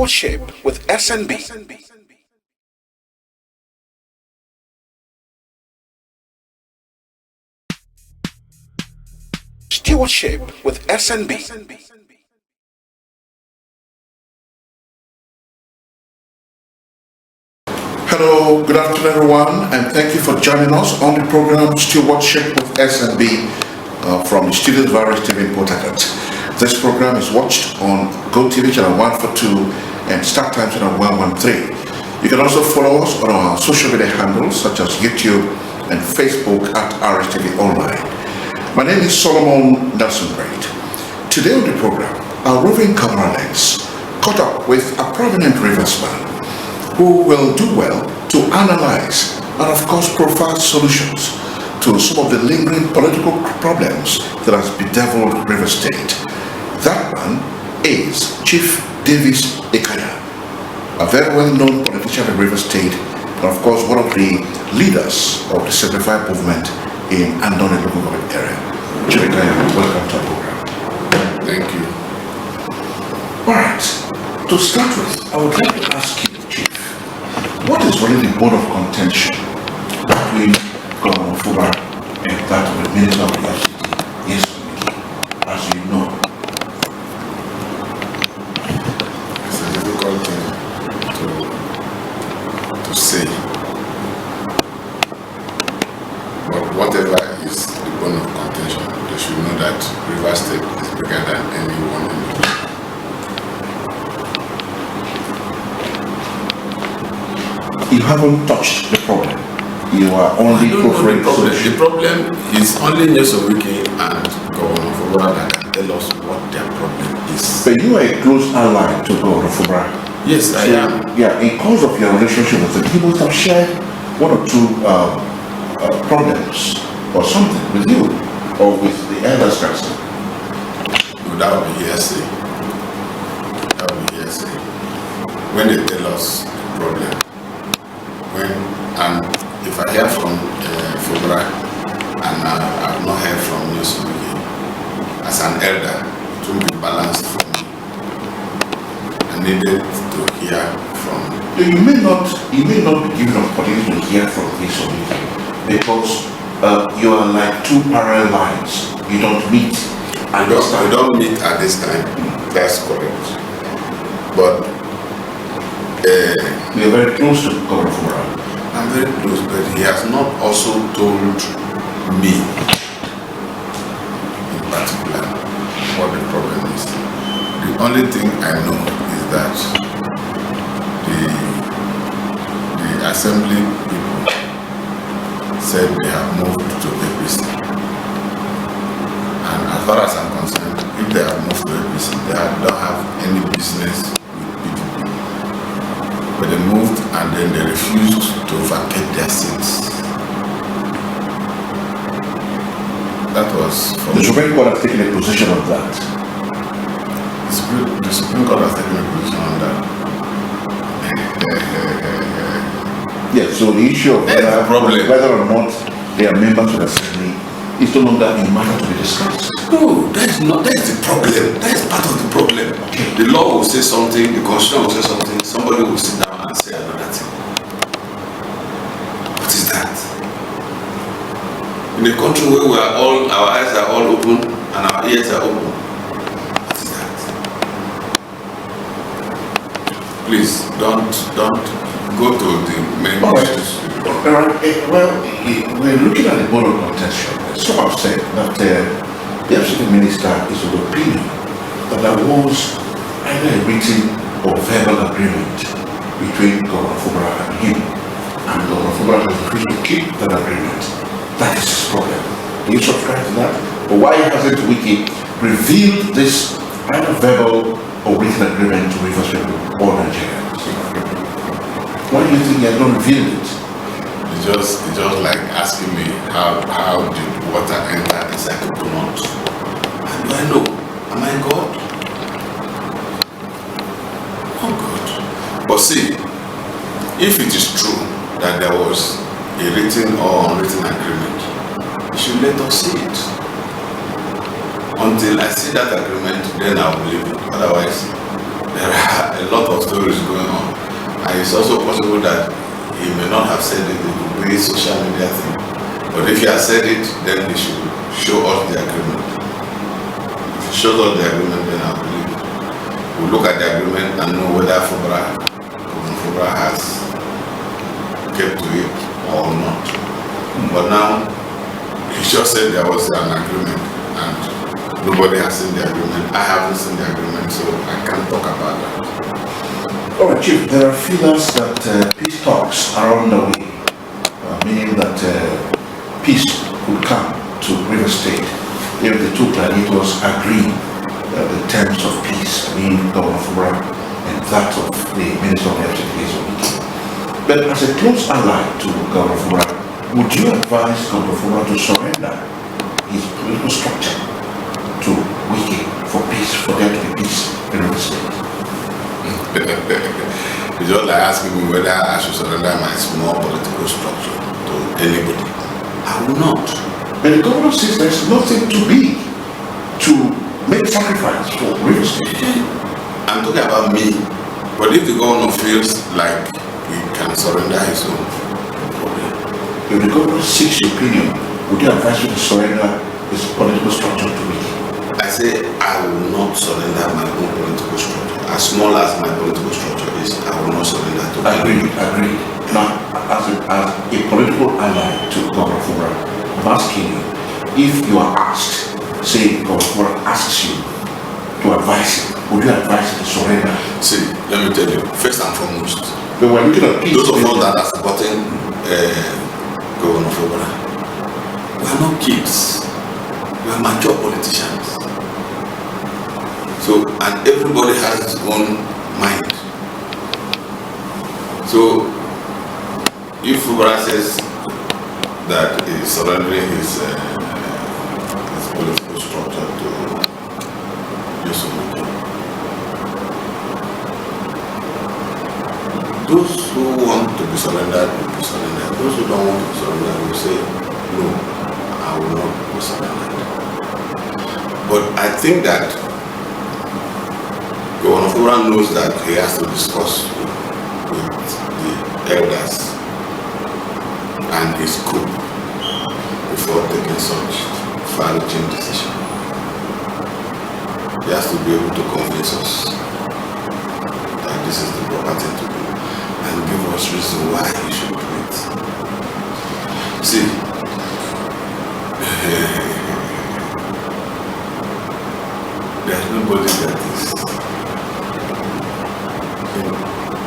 Stewardship with SNB. Stewardship with SNB. Hello, good afternoon everyone, and thank you for joining us on the program Stewardship with SNB from the studios of Rstv in Port Harcourt. This program is watched on GoTV channel 142 and Start Time channel 113. You can also follow us on our social media handles such as YouTube and Facebook at Rstv Online. My name is Solomon Nelson Braid. Today on the program, our roving camera lens caught up with a prominent riversman who will do well to analyze and of course provide solutions to some of the lingering political problems that has bedeviled River State. That man is Chief DAVIES IKANYA, a very well-known politician in River State and of course one of the leaders of the Simplified movement in Andoni local government area. Chief IKANYA, welcome to our program. Thank you. Alright, to start with, I would like to ask you, Chief, what is really the bone of contention between Governor Fuba and that of the Minister of the FCT, yesterday, as you know? It's a difficult thing to say. But whatever is the bone of contention, they should know that River State is bigger than anyone in the world. You haven't touched the problem. You are only offering The problem is only Nyesowike and Governor Fubara that can tell us what their problem is. But you are a close ally to Governor Fuba. Yes, I am. Yeah, in course of your relationship with him, he must have shared one or two problems or something with you or with the elders council. No, that would be hearsay. That would be hearsay. When they tell us the problem, and if I hear from Fubara and I've not heard from Nyesowike, as an elder, it will be balanced for me. I needed to hear from. You may not be given an opportunity to hear from Nyesowike because you are like two parallel lines. You don't meet. We don't meet at this time. That's correct. But we are very close to Governor Fuba. I'm very close, but he has not also told me in particular what the problem is. The only thing I know is that the assembly people said they have moved to APC. And as far as I'm concerned, if they have moved to APC, they don't have any business with PDP. But they moved and then they refused to vacate their seats. That was from The Supreme Court has taken a position on that. The Supreme Court has taken a position on that. Yes, so the issue of whether or not they are members of the assembly is no longer a matter to be discussed. No, that is the problem. That is part of the problem. The law will say something, the constitution will say something, somebody will sit down and say another thing. What is that? In a country where our eyes are all open and our ears are open, what is that? Please don't go to the main issues. Well, we're looking at the bone of contention. Some have said that the FCT minister is of the opinion that there was either a written or verbal agreement between Governor Fuba and him, and Governor Fuba has refused to keep that agreement. That is his problem. Do you subscribe to that? But why hasn't Wiki revealed this either verbal or written agreement to Rivers people or Nigerians? Why do you think they have not revealed it? It's just like asking me how did water enter inside the coconut? How do I know? Am I God? Oh God. But see, if it is true that there was a written or unwritten agreement, you should let us see it. Until I see that agreement, then I will believe it. Otherwise, there are a lot of stories going on. And it's also possible that he may not have said it in the way social media thing. But if he has said it, then he should show us the agreement. If he shows us the agreement, then I believe we'll look at the agreement and know whether Fubara has kept to it or not. But now, he just said there was an agreement and nobody has seen the agreement. I haven't seen the agreement, so I can't talk about that. All right, Chief, there are feelers that peace talks are on the way, meaning that peace could come to River State if the two gladiators agree the terms of peace, meaning Governor Fubara and that of the Minister of Rstv. But as a close ally to Governor Fubara, would you advise Governor Fubara to surrender his political structure to Wiki for peace, for there to be peace in River State? It's just like asking me whether I should surrender my small political structure to anybody. I will not. But the governor says there's nothing to be to make sacrifice for River State. I'm talking about me. But if the governor feels like he can surrender his own problem. If the governor seeks your opinion, would you advise you to surrender his political structure to Wiki? I say I will not surrender my own political structure. As small as my political structure is, I will not surrender to it. Agreed. Now, as a political ally to Governor Fubara, I'm asking you, if you are asked, say Governor Fubara asks you to advise him, would you advise him to surrender? See, let me tell you, first and foremost, But we're looking at peace. those of us that are supporting Governor Fubara, we are not kids. We are mature politicians. So, and everybody has his own mind. So, if Fubara says that he is surrendering his political structure to Yusuf, those who want to be surrendered will be surrendered. Those who don't want to be surrendered will say, no, I will not be surrendered. But I think that Governor Fubara knows that he has to discuss with the elders and his group before taking such far-reaching decision. He has to be able to convince us that this is the proper thing to do and give us reason why he should do it. See, there's nobody that is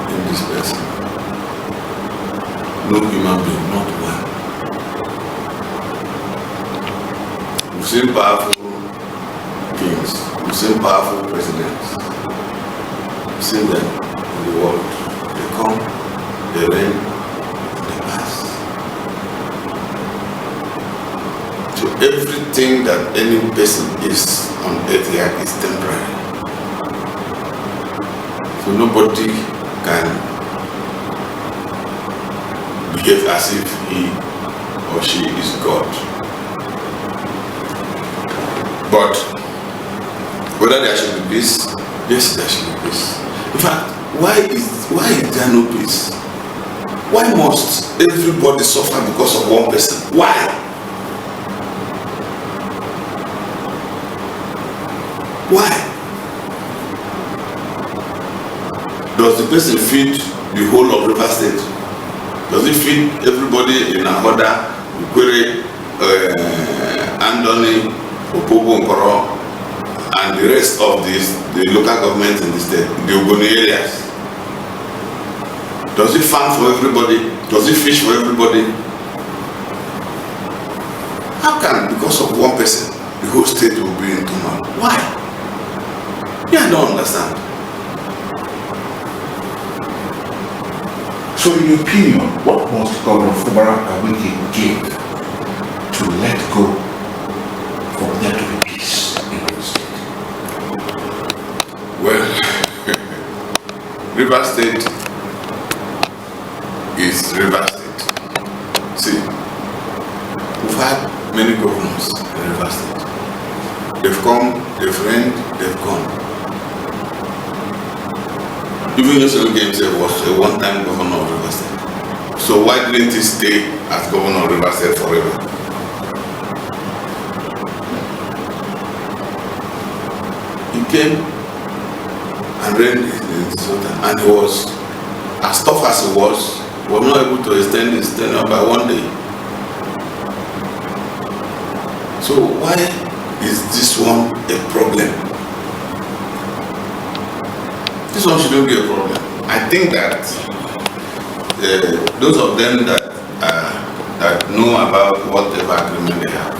in this person. No human being, not one. We've seen powerful kings, we've seen powerful presidents, we've seen them in the world. They come, they reign, they pass. So everything that any person is on earth here is temporary. So nobody can behave as if he or she is God. But whether there should be peace, yes, there should be peace. In fact, why is there no peace? Why must everybody suffer because of one person? Why? Why? Does the person feed the whole of River State? Does it feed everybody in Ahoda, Ukwere, Andoni, Opobo, Nkoro, and the rest of the local governments in the state, the Ogoni areas? Does it farm for everybody? Does it fish for everybody? How can, because of one person, the whole state will be in turmoil? Why? Yeah, I don't understand. So in your opinion, what must Governor Fubara Awiki give to let go for there to be peace in River State? Well, River State is River State. See, we've had many governors in River State. They've come, they've reigned, they've gone. Even Yosef himself was a one-time governor of Rivers State. So why didn't he stay as governor of Rivers State forever? He came and reigned in Sultan, and he was, as tough as he was not able to extend his tenure by 1 day. So why is this one a problem? This one shouldn't be a problem. I think that those of them that know about whatever agreement they have,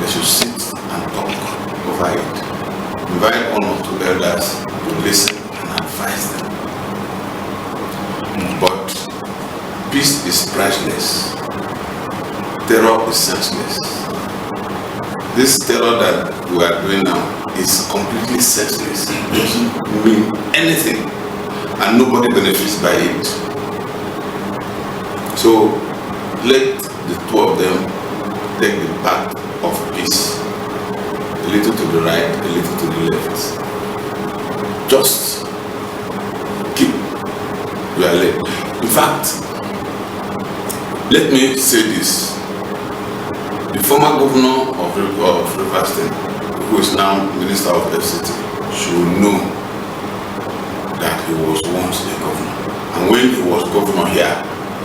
they should sit and talk over it. Invite one or two elders to listen and advise them. But peace is priceless. Terror is senseless. This terror that we are doing now is completely senseless. It doesn't mean anything, and nobody benefits by it. So let the two of them take the path of peace, a little to the right, a little to the left. Just keep your leg. In fact, let me say this. The former governor of Rivers State, who is now Minister of FCT, should know that he was once a governor. And when he was governor here,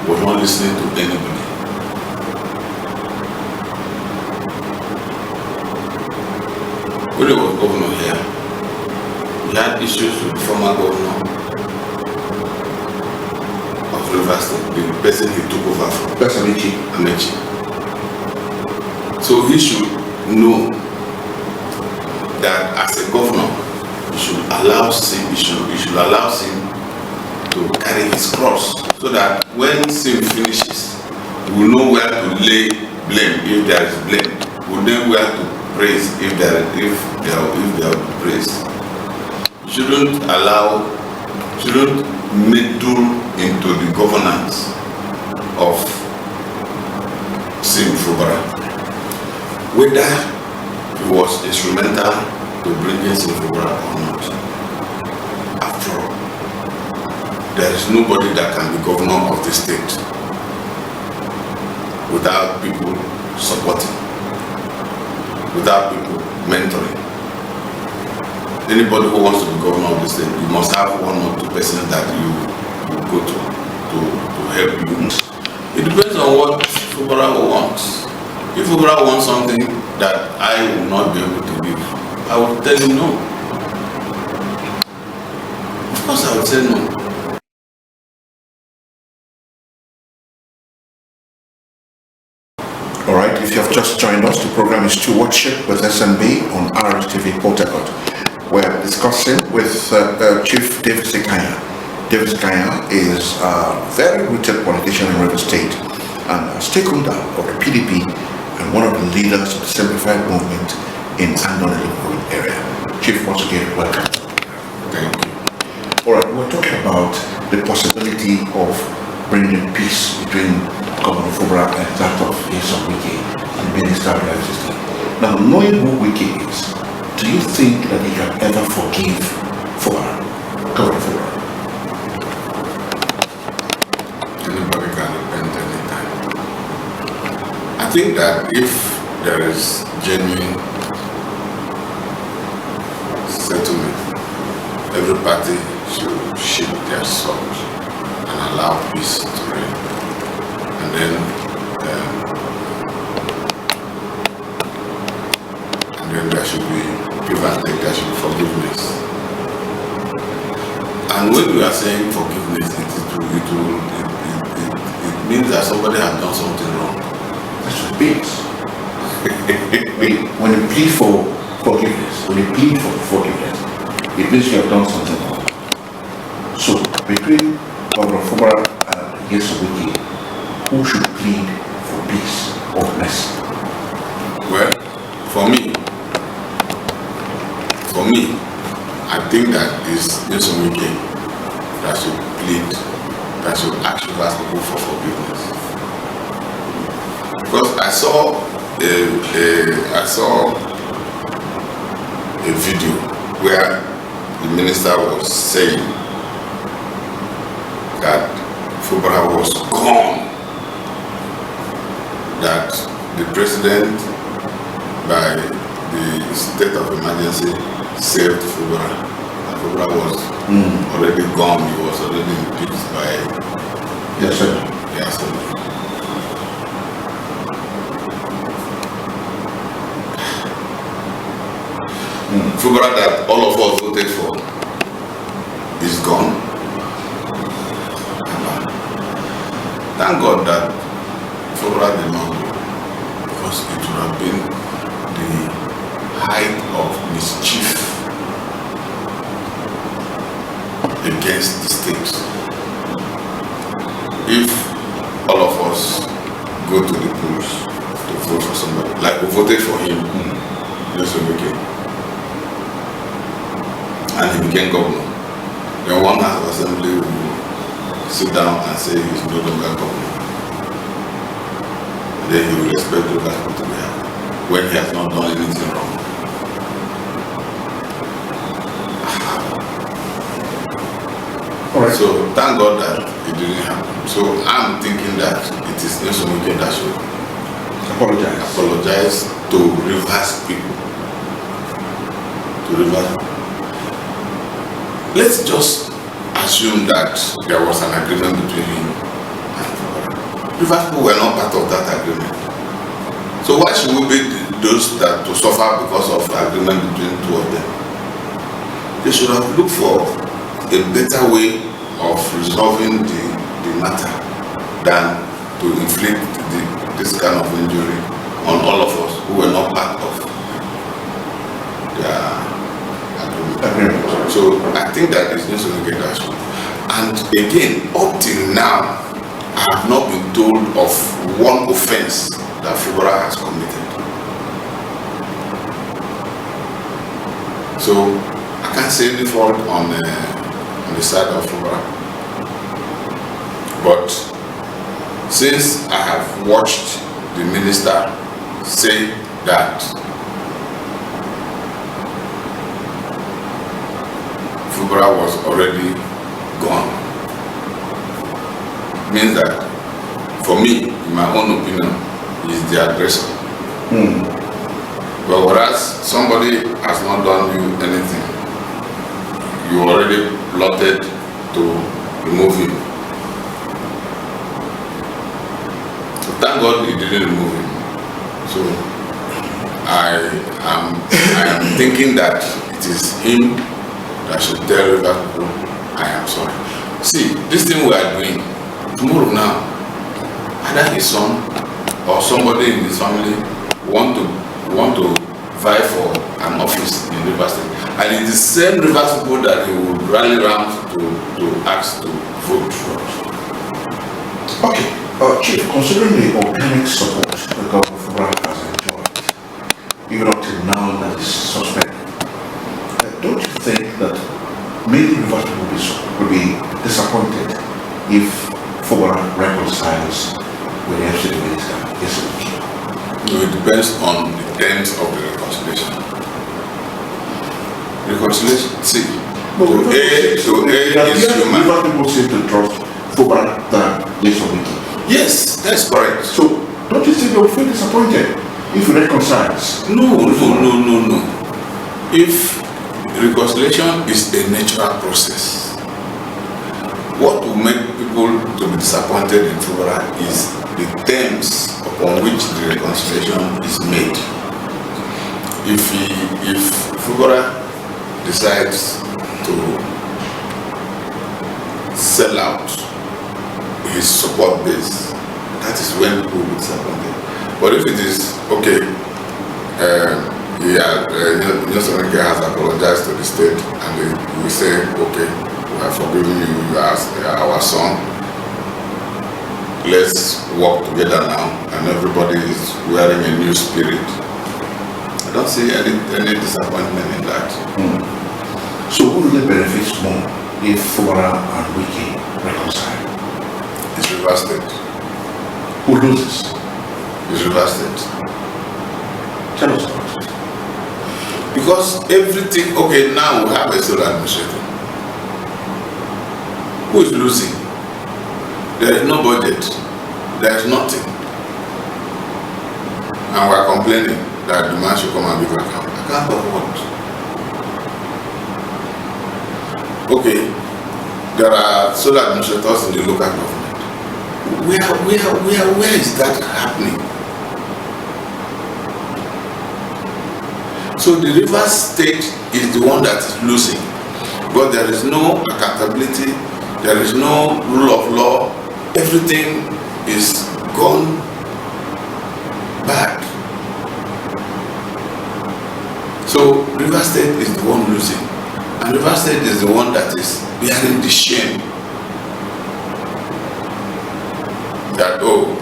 he was not listening to anybody. When he was governor here, he had issues with the former governor of Rivers State, the person he took over from. That's Amechi. So he should know that as a governor, you should allow him to carry his cross, so that when sin finishes, we will know where to lay blame if there is blame. We will know where to praise if there will be praise. You shouldn't meddle into the governance of Sim Fubara. Whether he was instrumental to bringing Sim Fubara or not. After all, there is nobody that can be governor of the state without people supporting, without people mentoring. Anybody who wants to be governor of the state, you must have one or two persons that you go to help you. It depends on what Fubara wants. If Fubara wants something that I will not be able to give, I will tell him no. Of course I will say no. All right, if you have just joined us, the program is Stewardship with SNB on Rstv Port Harcourt. We're discussing with Chief DAVIES IKANYA. DAVIES IKANYA is a very rooted politician in Rivers State and a stakeholder of the PDP and one of the leaders of the Simplified Movement in Andon area. Chief, once again, welcome. Thank you. All right, we're talking about the possibility of bringing peace between Governor Fubara and that of Wike and the Minister of Electricity. Now, knowing who Wike is, do you think that he can ever forgive Fubara, Governor Fubara? Anybody can repent anytime. I think that if there is genuine settlement, every party should shift their salt and allow peace to reign. And then there should be give and take, there should be forgiveness. And when we are saying forgiveness, it means that somebody has done something wrong. That's what it means. When you plead for forgiveness, it means you have done something wrong. So, between Governor Fubara and Wike, who should plead for peace or mercy? Well, for me, I think that it's Wike that should plead, that should actually ask people for forgiveness. Because I saw a video where the minister was saying president, by the state of emergency, saved Fubara. And Fubara was already gone. He was already impeached by Yes, sir. the assembly. Fubara that all of us voted for is gone. Thank God that Fubara did not go, because it would have been the height of mischief against the state. If all of us go to the polls to vote for somebody, like we voted for him, and he became governor, then one house of assembly will sit down and say he's no longer governor. And then he will expect those people to be happy when he has not done anything wrong. Alright. So thank God that it didn't happen. So I'm thinking that it is Nelson Wike that should apologize to reverse people. To reverse. Let's just assume that there was an agreement between him and Fubara. Reverse people were not part of that agreement. So why should we be those that to suffer because of agreement between two of them? They should have looked for a better way of resolving the matter than to inflict this kind of injury on all of us who were not part of their agreement. So I think that is just going to get that. And again, up till now, I have not been told of one offense that Fubara has committed. So I can't say any fault on the side of Fubara. But since I have watched the minister say that Fubara was already gone, means that for me, in my own opinion, he is the aggressor. But whereas somebody has not done you anything, you already plotted to remove him. So thank God he didn't remove him. So I am thinking that it is him that should tell River people, I am sorry. See, this thing we are doing, tomorrow now, either his son or somebody in his family want to vie for an office in River State. And it is the same River people that he would rally around to ask to vote for. Okay, Chief, considering the organic support the government of Fubara has enjoyed, even up till now that is suspect, don't you think that many River people will be disappointed if Fubara reconciles with the FCT minister? No, it depends on the terms of the reconciliation. Reconciliation, see, to A is human. River people seem to trust Fubara than Wike. Yes, that's correct. So, don't you think they will feel disappointed if he reconciles? No. If reconciliation is a natural process, what will make people to be disappointed in Fubara is the terms upon which the reconciliation is made. If Fubara decides to sell out his support base, that is when people will be disappointed. But if it is okay, Nelson Wike has apologized to the state, and we say, okay, we have forgiven you, you are our son, let's work together now, and everybody is wearing a new spirit. I don't see any disappointment in that. So who really benefits more if Fubara and Wike reconcile? It's River State. Who loses? It's River State. Tell us about it. Because everything, okay, now we have a sole administrator. Who is losing? There is no budget. There is nothing. And we're complaining that the man should come and give account. Account of what? Okay, there are solar administrators in the local government. Where is that happening? So the Rivers State is the one that is losing, but there is no accountability, there is no rule of law, everything is gone bad. So Rivers State is the one losing, and Rivers State is the one that is bearing the shame that, oh,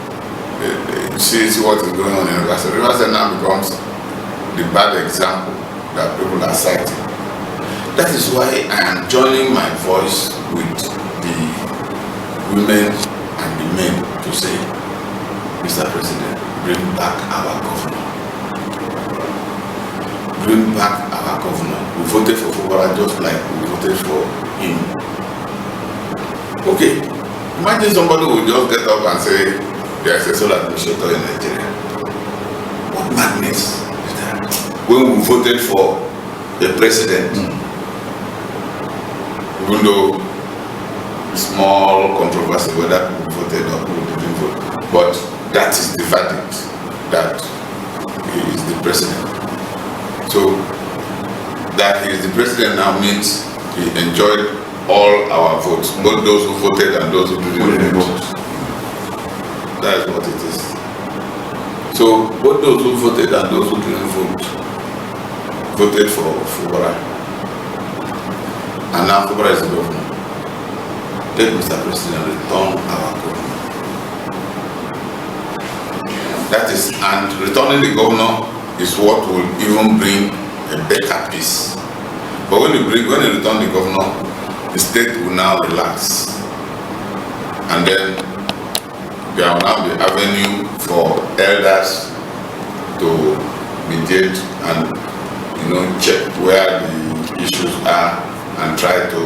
see what is going on in Rivers State. Rivers State now becomes the bad example that people are citing. That is why I am joining my voice with the women and the men to say, Mr. President, bring back our governor. Bring back our governor. We voted for Fubara just like we voted for him. Okay, imagine somebody will just get up and say, there is a sole administrator in Nigeria. What madness? When we voted for the president, even though small controversy whether we voted or we didn't vote, but that is the verdict, that he is the president. So that he is the president now means he enjoyed all our votes, both those who voted and those who didn't vote. That is what it is. So both those who voted and those who didn't vote voted for Fubara, and now Fubara is the governor. Let Mr. President return our governor. That is, and returning the governor is what will even bring a better peace. But when you return the governor, the state will now relax, and then there will now be avenue for elders to mediate and check where the issues are and try to,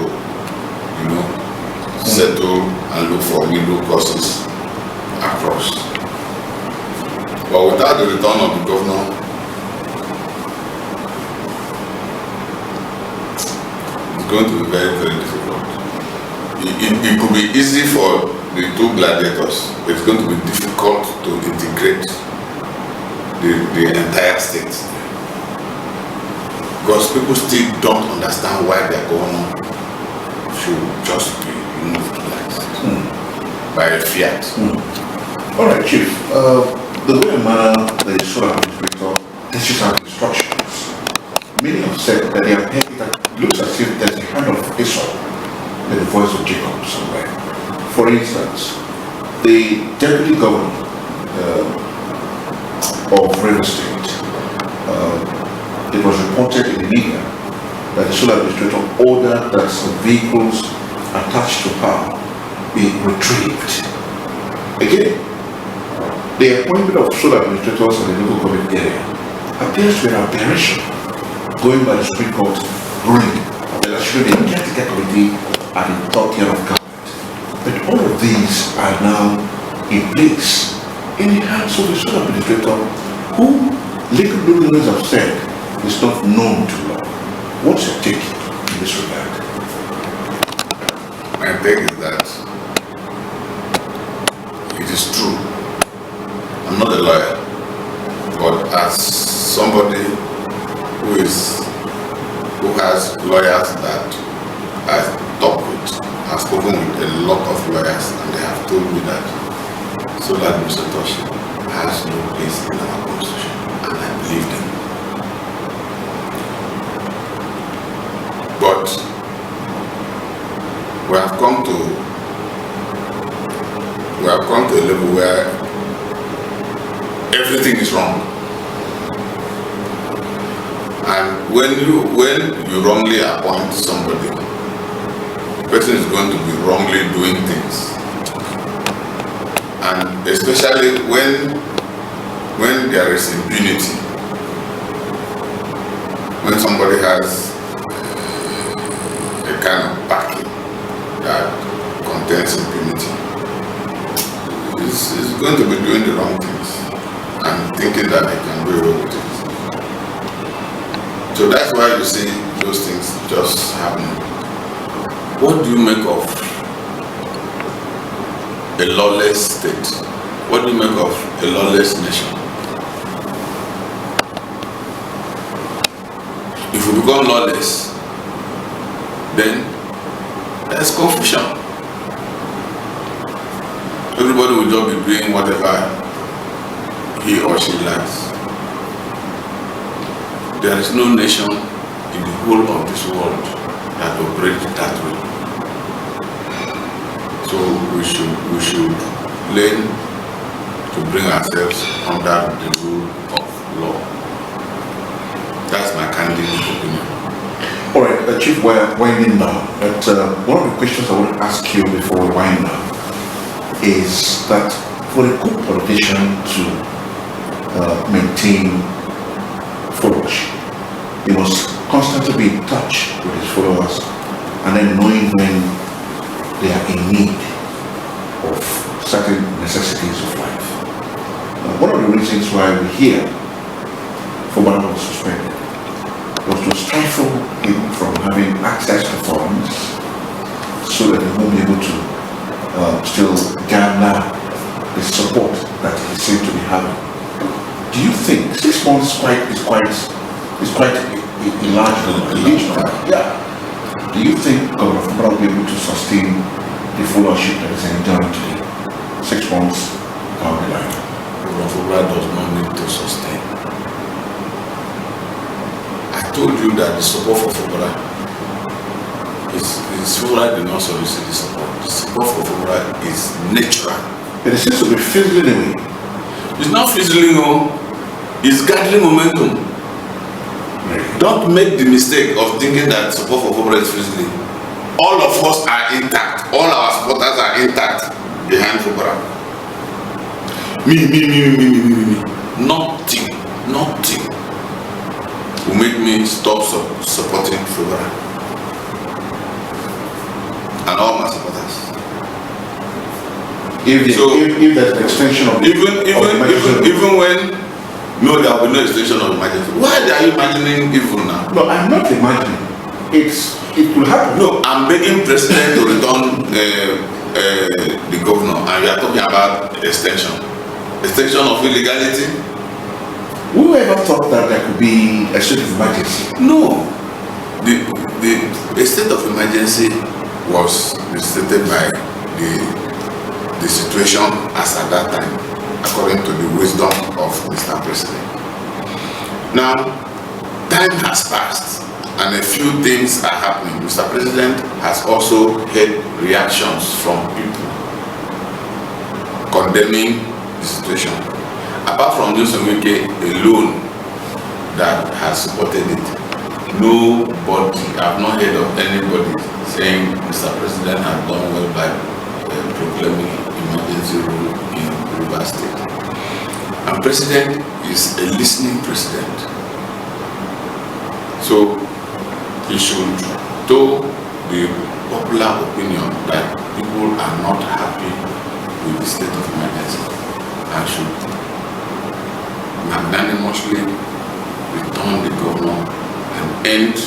settle and look for middle courses across. But without the return of the governor, it's going to be very, very difficult. It could be easy for the two gladiators, but it's going to be difficult to integrate the entire state. Because people still don't understand why their governor should just be removed by a fiat. All right, Chief. The way and manner the solar administrator teaches our instructions, many have said that it looks as if there's a hand of Esau in the voice of Jacob somewhere. For instance, the deputy governor of Rivers State, it was reported in the media that the solar administrator ordered that some vehicles attached to her be retrieved. Again, the appointment of solar administrators in the local government area appears to be an aberration, going by the Supreme Court ruling that there should be a caretaker committee at the top tier of government. But all of these are now in place in the hands of the solar administrator, who legal luminaries have said is not known to law. What's your take in this regard? My take is that it is true. I'm not a lawyer, but as somebody who has lawyers that I've talked with, I've spoken with a lot of lawyers, and they have told me that solar administratorship has no place in our constitution, and I believe them. But we have come to a level where everything is wrong. And when you wrongly appoint somebody, the person is going to be wrongly doing things. And especially when there is impunity, when somebody has a kind of backing that contains impunity, is going to be doing the wrong things. and thinking that they can do away with it. So that's why you see those things just happening. What do you make of a lawless state? What do you make of a lawless nation? If we become lawless, then there's confusion. Everybody will just be doing whatever he or she likes. There is no nation in the whole of this world that operates that way. So we should learn to bring ourselves under the rule of law. That's my candid opinion. All right, Chief, we're winding down. But one of the questions I want to ask you before we wind down is that for a good politician to maintain followership, he must constantly be in touch with his followers and then knowing when they are in need of certain necessities of life. One of the reasons why we hear Fubara was suspended was to stifle him from having access to funds so that he won't be able to still garner the support that he seemed to be having. Do you think 6 months is quite a large number? Yeah. Do you think Governor Fubara will be able to sustain the followership that is enjoying today? 6 months down the line. Governor Fubara does not need to sustain. I told you that the support for Fubara is Fubara did not solicit the support. The support for Fubara is natural. It seems to be fizzling away. It's not fizzling, it's gathering momentum. Don't make the mistake of thinking that support for Fubara is fizzling. All of us are intact. All our supporters are intact behind Fubara. Me. Nothing will make me stop supporting Fubara and all my supporters. If there's an extension of even when no, there will be no extension of emergency. Why are you imagining evil now? No, I'm not imagining. It will happen. No, I'm begging President to return the governor, and you are talking about extension of illegality. Whoever thought that there could be a state of emergency? No, the state of emergency was stated by the situation as at that time, according to the wisdom of Mr. President. Now, time has passed and a few things are happening. Mr. President has also had reactions from people condemning the situation. Apart from Nelson Wike alone that has supported it, nobody, I've not heard of anybody saying Mr. President has done well by proclaiming emergency rule in Rivers State. And President is a listening president. So he should tell the popular opinion that people are not happy with the state of emergency and should magnanimously return the governor and end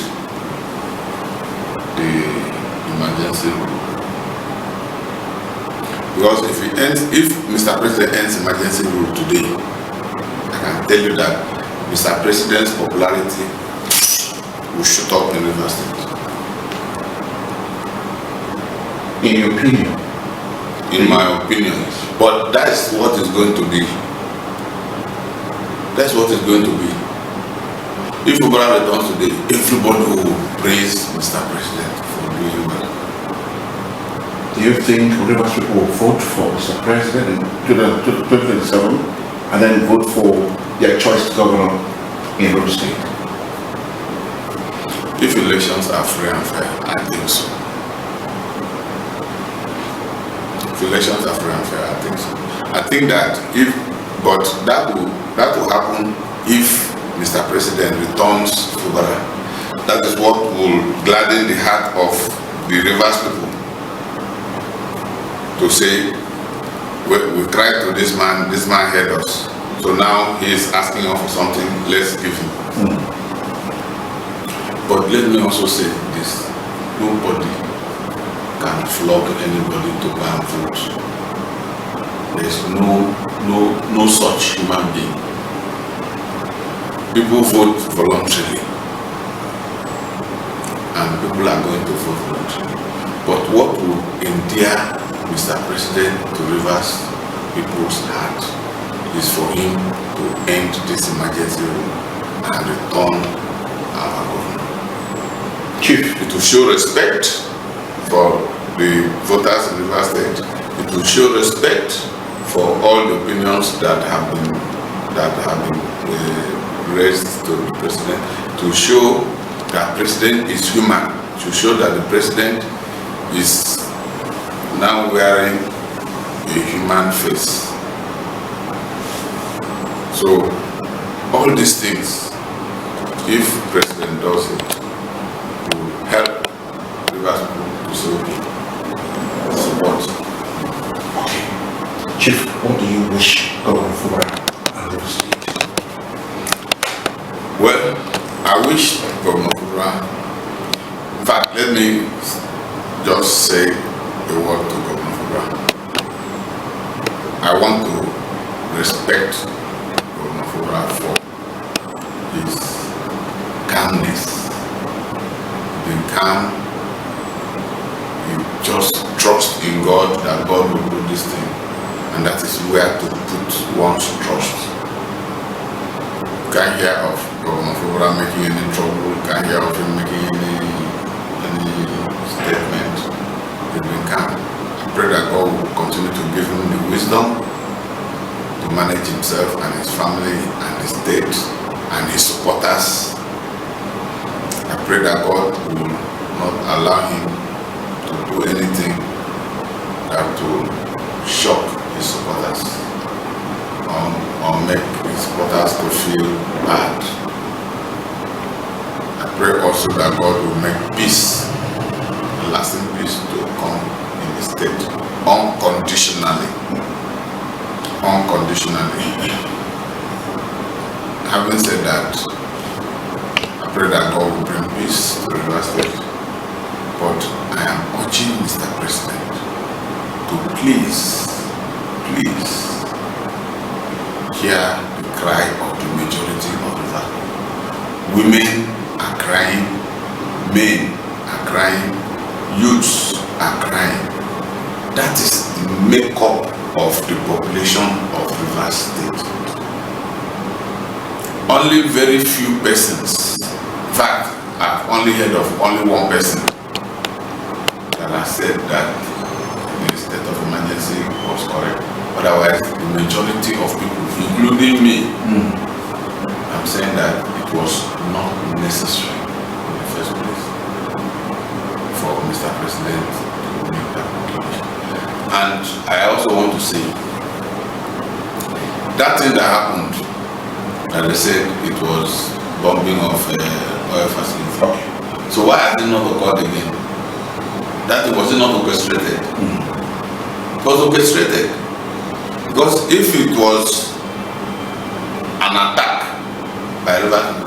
the emergency rule. Because if Mr. President ends emergency rule today, I can tell you that Mr. President's popularity will shoot up in Rivers State. In your opinion? In my opinion. But that's what it's going to be. That's what it's going to be. If Fubara returns today, everybody will praise Mr. President for doing well. Do you think Rivers people will vote for Mr. President in 2027 and then vote for their choice governor in Rivers State? If elections are free and fair, I think so. If elections are free and fair, I think so. I think that that will happen if Mr. President returns Fubara. That is what will gladden the heart of the Rivers people. To say, we cried to this man heard us. So now he is asking us for something, let's give him. But let me also say this, nobody can flog anybody to go and vote. There is no such human being. People vote voluntarily, and people are going to vote voluntarily. But what will endear Mr. President to Rivers people's heart is for him to end this emergency rule and return our government. Chief, it will show respect for the voters in Rivers State. It will show respect for all the opinions that have been raised to the president. To show that president is human. To show that the president is now wearing a human face. So all these things, if president does it, will help Rivers people to support. Okay. Chief, what do you wish Governor Fubara and Rivers State? Well, I wish Governor Fubara, in fact, let me just say a word to Governor Fubara. I want to respect Governor Fubara for his calmness. Being calm, you just trust in God that God will do this thing, and that is where to put one's trust. You can't hear of Governor Fubara making any trouble, you can't hear of him making any statement. He's been calm. I pray that God will continue to give him the wisdom to manage himself and his family and his state and his supporters. I pray that God will not allow him to do anything that will shock his supporters or make his supporters to feel bad. I pray also that God will make peace, lasting peace, to come in the state unconditionally. Having said that, I pray that God will bring peace to the Rivers State. But I am urging Mr. President to please hear the cry of the majority of Rivers. Women are crying, men are crying, youths are crying. That is the makeup of the population of Rivers State. Only very few persons, in fact, I've only heard of only one person that has said that the state of emergency was correct. Otherwise, the majority of people, including me, I'm saying that it was not necessary in the first place for Mr. President to make that proclamation. And I also want to say that thing that happened, that they said it was bombing of oil facilities. Okay. So why has it not occurred again? That was it not orchestrated? It was orchestrated. Because if it was an attack by Rivers,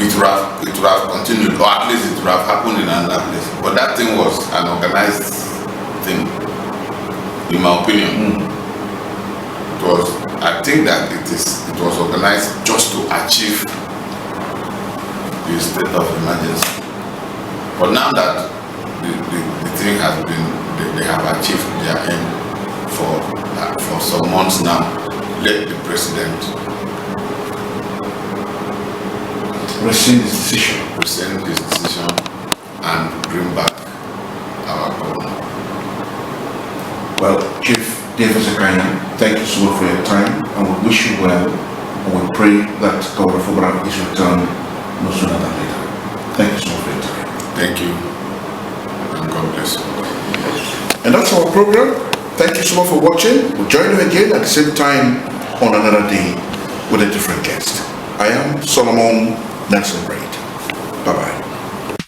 it would have continued, or at least it would have happened in another place. But that thing was an organized thing, in my opinion. It was, I think that it was organized just to achieve the state of emergency. But now that the thing has been, they have achieved their aim for some months now, let the president Rescind his decision and bring back our government. Well, Chief Davies IKANYA, thank you so much for your time, and we wish you well, and we pray that Governor Fubara is returned no sooner than later. Thank you so much for your time. Thank you, and God bless you. And that's our program. Thank you so much for watching. We'll join you again at the same time on another day with a different guest. I am Solomon Nelson Braid. Bye-bye.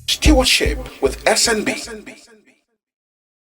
Stewardship with SNB.